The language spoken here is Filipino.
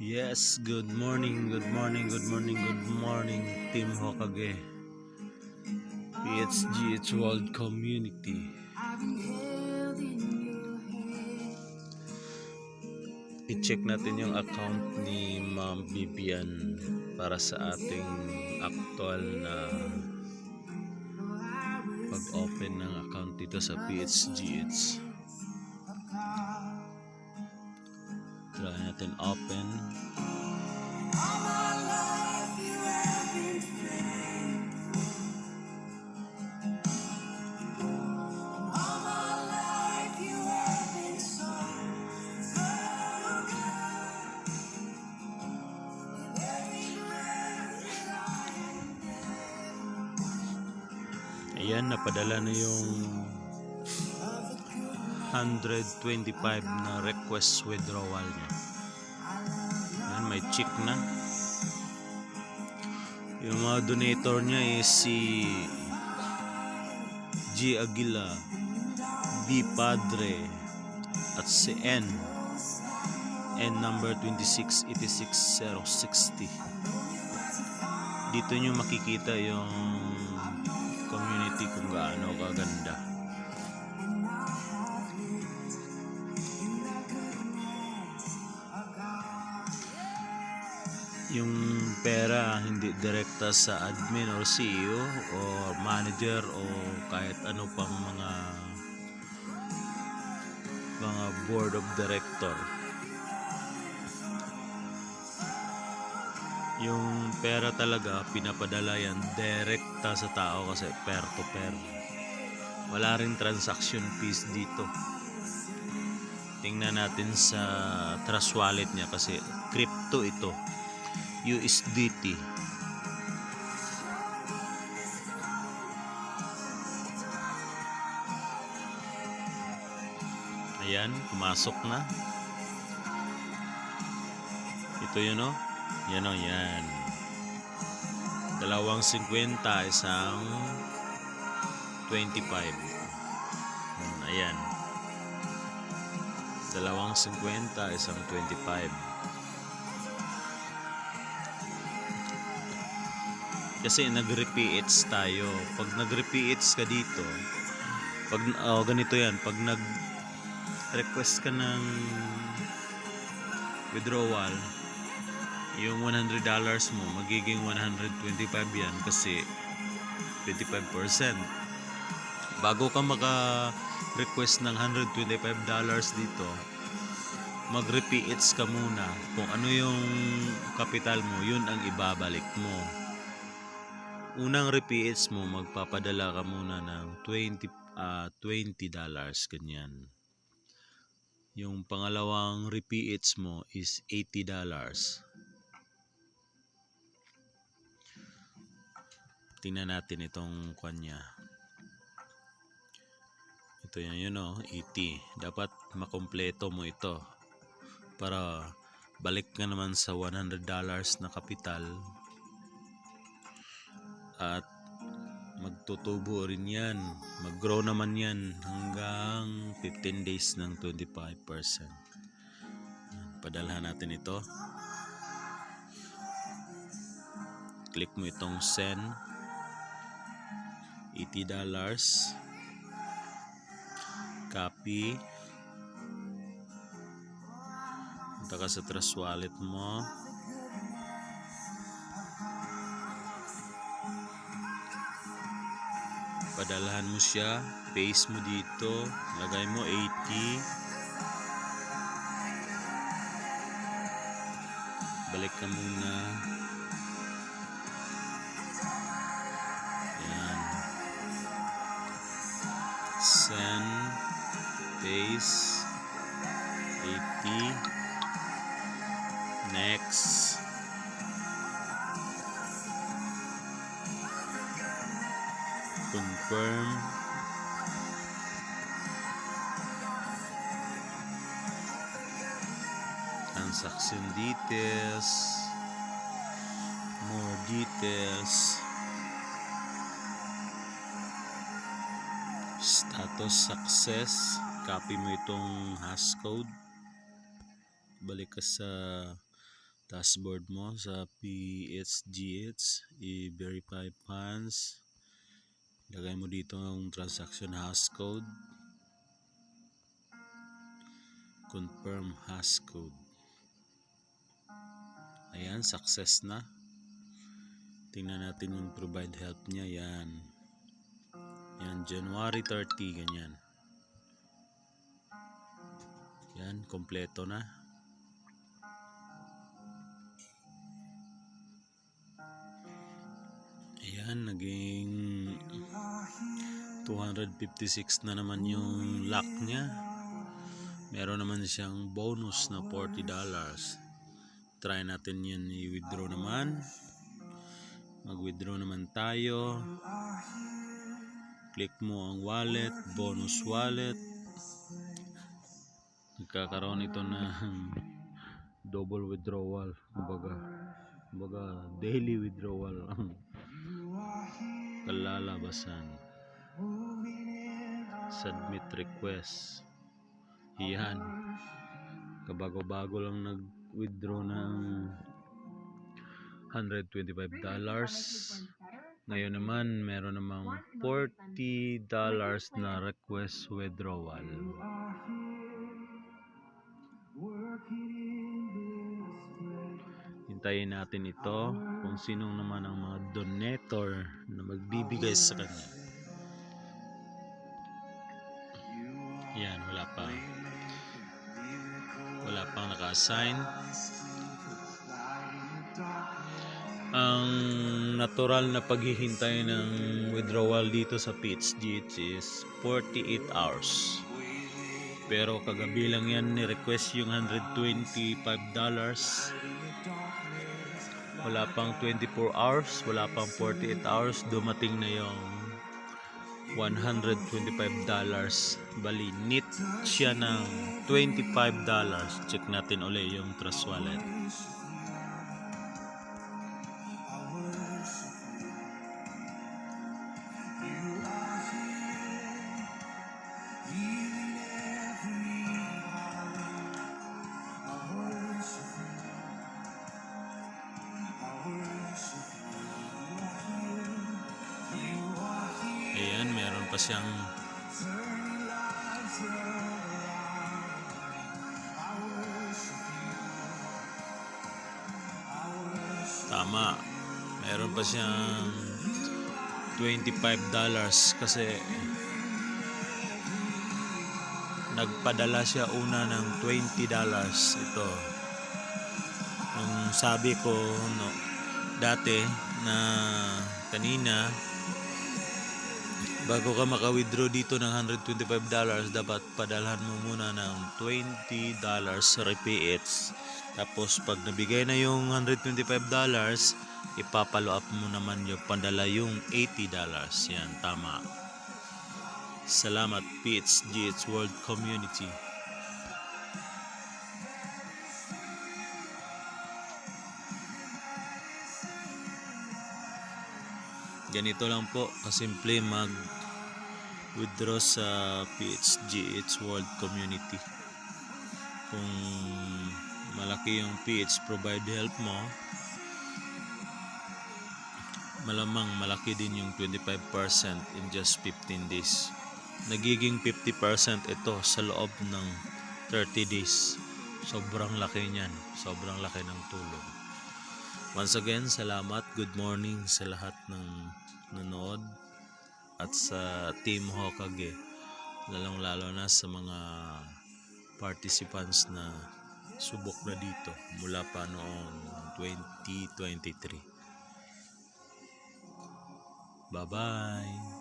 Yes, good morning, good morning, good morning, good morning, Team Hokage, PHGH World Community. I-check natin yung account ni Ma'am Bibian para sa ating actual na pag-open ng account dito sa PHGH. Try natin open. Ayan, napadala na yung 125 na request withdrawal niya. Ayan, may check na. Yung mga donator niya is si G. Aguila, B. Padre, at si N number 2686060. Dito nyo makikita yung community kung gaano kaganda. Yung pera hindi direkta sa admin or CEO or manager o kahit ano pang mga board of director. Yung pera talaga pinapadala yan direkta sa tao kasi pair to pair. Wala rin transaction fees dito. Tingnan natin sa Trust Wallet niya kasi crypto ito, USDT. Ayan, pumasok na. Ito yun o. Yan o, yan. 2.50, isang 25. Ayan. 2.50, isang 25. Kasi nag-repeats tayo. Pag nag-repeats ka dito, pag ganito yan, pag nag-request ka ng withdrawal, yung $100 mo magiging 125 yan kasi 25%. Bago ka maka-request ng $125 dito, mag-repeats ka muna. Kung ano yung kapital mo, yun ang ibabalik mo. Unang repeats mo, magpapadala ka muna ng $20, ganyan. Yung pangalawang repeats mo is $80. Tingnan natin itong kanya. Ito yun o, 80. Dapat makompleto mo ito para balik ka naman sa $100 na kapital at magtutubo rin yan, mag-grow naman yan hanggang 15 days ng 25%. Padalhan natin ito. Click mo itong send $80, copy, punta ka sa Trust Wallet mo, padalhan mo siya, paste mo dito, lagay mo 80, balik ka muna. Yan, send, paste 80, next, confirm, transaction details, more details, status success. Copy mo itong hash code, balik ka sa dashboard mo sa PHGH, i-verify funds, lagay mo dito ang transaction hash code, confirm hash code. Ayan, success na. Tingnan natin yung provide help niya. Yan, January 30, ganyan. Yan, kompleto na. Ayan, naging 256 na naman yung lock niya. Meron naman siyang bonus na $40. Try natin yan i-withdraw naman. Mag-withdraw naman tayo. Click mo ang wallet, bonus wallet. Nagkakaroon ito ng double withdrawal. Kumbaga daily withdrawal ang kalalabasan. Submit request. Iyan. Kabago-bago lang nag-withdraw ng $125. Ngayon naman, meron namang $40 na request withdrawal. Hintayin natin ito kung sino naman ang mga donator na magbibigay sa kanya. Yan, wala pang naka-assign. Ang natural na paghihintay ng withdrawal dito sa PHGH is 48 hours. Pero kagabi lang yan ni-request yung $125. Wala pang 24 hours, wala pang 48 hours, dumating na yung $125. Bali, net siya ng $25. Check natin ulit yung Trust Wallet. Ayan, meron pa siyang tama, meron pa siyang $25 kasi nagpadala siya una ng $20. Ito yung sabi ko dati na kanina, bago ka maka-withdraw dito ng $125, dapat padalhan mo muna ng $20 RPH. Tapos pag nabigay na yung $125, ipapalo up mo naman yung padala yung $80. Yan, tama. Salamat PHGH World Community. Ganito lang po kasimple mag-withdraw sa PHGH World Community. Kung malaki yung PH provide help mo, malamang malaki din yung 25% in just 15 days. Nagiging 50% ito sa loob ng 30 days. Sobrang laki niyan. Sobrang laki ng tulong. Once again, salamat. Good morning sa lahat ng nanood at sa Team Hokage, lalong-lalo na sa mga participants na subok na dito mula pa noong 2023. Bye-bye!